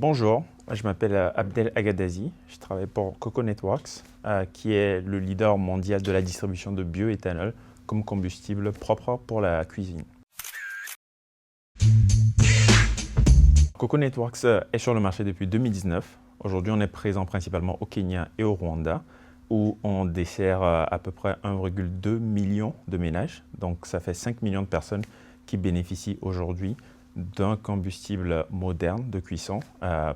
Bonjour, je m'appelle Abdel Agadazi, je travaille pour Coco Networks, qui est le leader mondial de la distribution de bioéthanol comme combustible propre pour la cuisine. Coco Networks est sur le marché depuis 2019. Aujourd'hui, on est présent principalement au Kenya et au Rwanda, où on dessert à peu près 1,2 million de ménages. Donc, ça fait 5 millions de personnes qui bénéficient aujourd'hui d'un combustible moderne de cuisson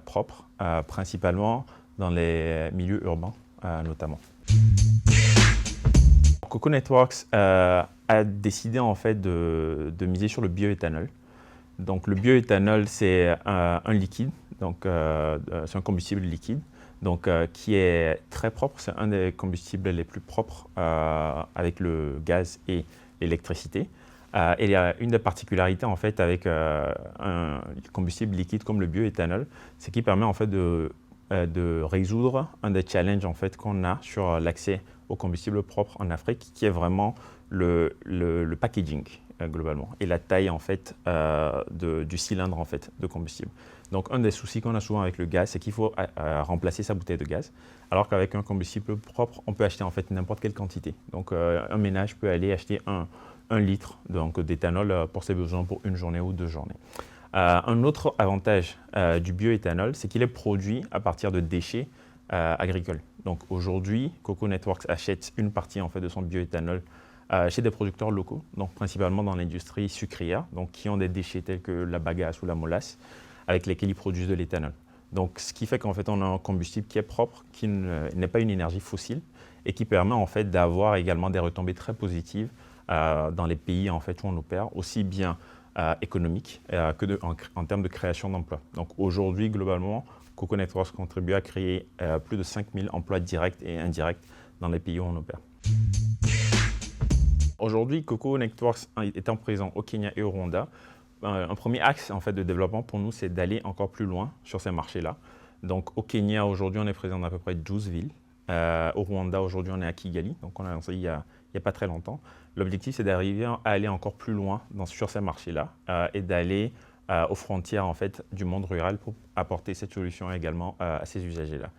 propre, principalement dans les milieux urbains notamment. Coco Networks a décidé en fait de miser sur le bioéthanol. Donc le bioéthanol, c'est un liquide, donc c'est un combustible liquide, donc qui est très propre. C'est un des combustibles les plus propres avec le gaz et l'électricité. Et il y a une des particularités en fait avec un combustible liquide comme le bioéthanol, c'est qu'il permet en fait de résoudre un des challenges en fait qu'on a sur l'accès au combustible propre en Afrique, qui est vraiment le packaging globalement et la taille en fait du cylindre en fait de combustible. Donc un des soucis qu'on a souvent avec le gaz, c'est qu'il faut remplacer sa bouteille de gaz, alors qu'avec un combustible propre, on peut acheter en fait n'importe quelle quantité. Donc un ménage peut aller acheter un litre d'éthanol pour ses besoins pour une journée ou 2 journées. Un autre avantage du bioéthanol, c'est qu'il est produit à partir de déchets agricoles. Donc aujourd'hui, Coco Networks achète une partie en fait de son bioéthanol chez des producteurs locaux, donc principalement dans l'industrie sucrière, donc qui ont des déchets tels que la bagasse ou la molasse, avec lesquels ils produisent de l'éthanol. Donc ce qui fait qu'en fait on a un combustible qui est propre, qui n'est pas une énergie fossile et qui permet en fait d'avoir également des retombées très positives dans les pays en fait où on opère, aussi bien économiques que en termes de création d'emplois. Donc aujourd'hui, globalement, Coco Networks contribue à créer plus de 5000 emplois directs et indirects dans les pays où on opère. Aujourd'hui, Coco Networks étant présent au Kenya et au Rwanda, un premier axe en fait, de développement pour nous, c'est d'aller encore plus loin sur ces marchés-là. Donc au Kenya, aujourd'hui, on est présent dans à peu près 12 villes. Au Rwanda, aujourd'hui, on est à Kigali, donc on a lancé il n'y a pas très longtemps. L'objectif, c'est d'arriver à aller encore plus loin sur ces marchés-là et d'aller aux frontières en fait, du monde rural pour apporter cette solution également à ces usagers-là.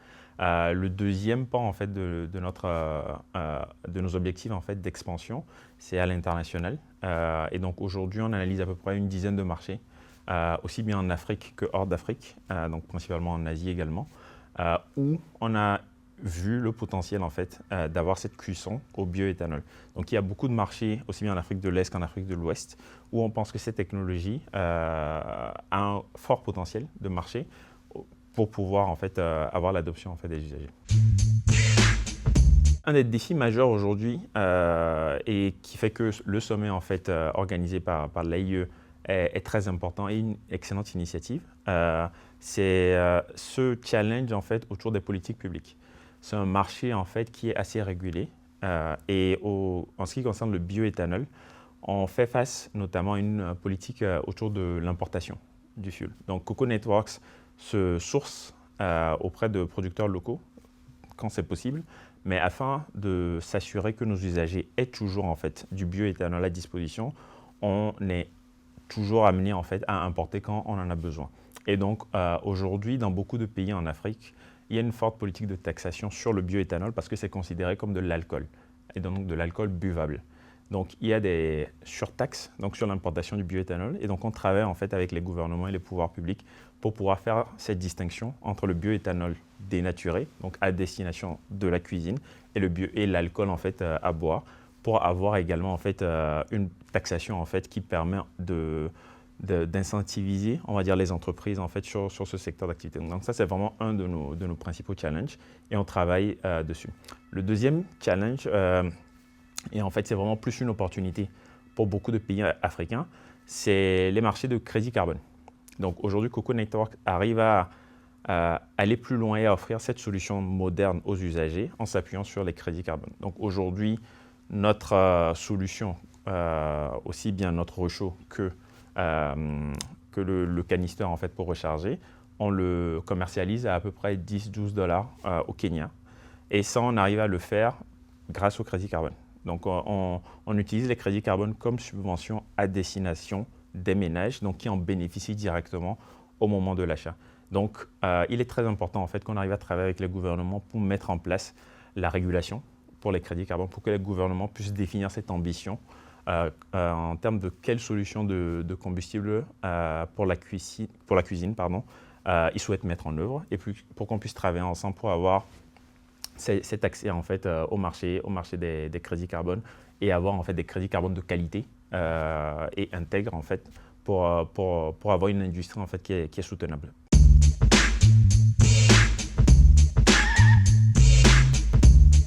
Le deuxième pan en fait, de nos objectifs en fait, d'expansion, c'est à l'international. Et donc aujourd'hui, on analyse à peu près une dizaine de marchés, aussi bien en Afrique que hors d'Afrique, donc principalement en Asie également, où on a vu le potentiel en fait d'avoir cette cuisson au bioéthanol. Donc il y a beaucoup de marchés, aussi bien en Afrique de l'Est qu'en Afrique de l'Ouest, où on pense que cette technologie a un fort potentiel de marché pour pouvoir en fait avoir l'adoption en fait des usagers. Un des défis majeurs aujourd'hui et qui fait que le sommet en fait organisé par l'AIE est très important et une excellente initiative, c'est ce challenge en fait autour des politiques publiques. C'est un marché en fait qui est assez régulé et en ce qui concerne le bioéthanol, on fait face notamment à une politique autour de l'importation du fuel. Donc Coco Networks se source auprès de producteurs locaux quand c'est possible, mais afin de s'assurer que nos usagers aient toujours en fait du bioéthanol à disposition, on est toujours amené en fait à importer quand on en a besoin. Et donc aujourd'hui, dans beaucoup de pays en Afrique, il y a une forte politique de taxation sur le bioéthanol parce que c'est considéré comme de l'alcool, et donc de l'alcool buvable. Donc il y a des surtaxes donc, sur l'importation du bioéthanol, et donc on travaille en fait avec les gouvernements et les pouvoirs publics pour pouvoir faire cette distinction entre le bioéthanol dénaturé, donc à destination de la cuisine, et l'alcool en fait à boire, pour avoir également en fait une taxation en fait qui permet d'incentiviser, on va dire, les entreprises en fait sur ce secteur d'activité. Donc ça, c'est vraiment un de nos principaux challenges et on travaille dessus. Le deuxième challenge, et en fait c'est vraiment plus une opportunité pour beaucoup de pays africains, c'est les marchés de crédit carbone. Donc aujourd'hui, Coco Network arrive à aller plus loin et à offrir cette solution moderne aux usagers en s'appuyant sur les crédits carbone. Donc aujourd'hui, notre solution, aussi bien notre rechaud que le canister en fait, pour recharger, on le commercialise à peu près 10-12 $ au Kenya. Et ça, on arrive à le faire grâce au crédit carbone. Donc on utilise les crédits carbone comme subvention à destination des ménages, donc qui en bénéficient directement au moment de l'achat. Donc, il est très important en fait qu'on arrive à travailler avec les gouvernements pour mettre en place la régulation pour les crédits carbone, pour que les gouvernements puissent définir cette ambition en termes de quelle solution de combustible pour la cuisine, ils souhaitent mettre en œuvre, et puis pour qu'on puisse travailler ensemble pour avoir cet accès en fait au marché des crédits carbone, et avoir en fait des crédits carbone de qualité et intègres en fait pour avoir une industrie en fait qui est soutenable.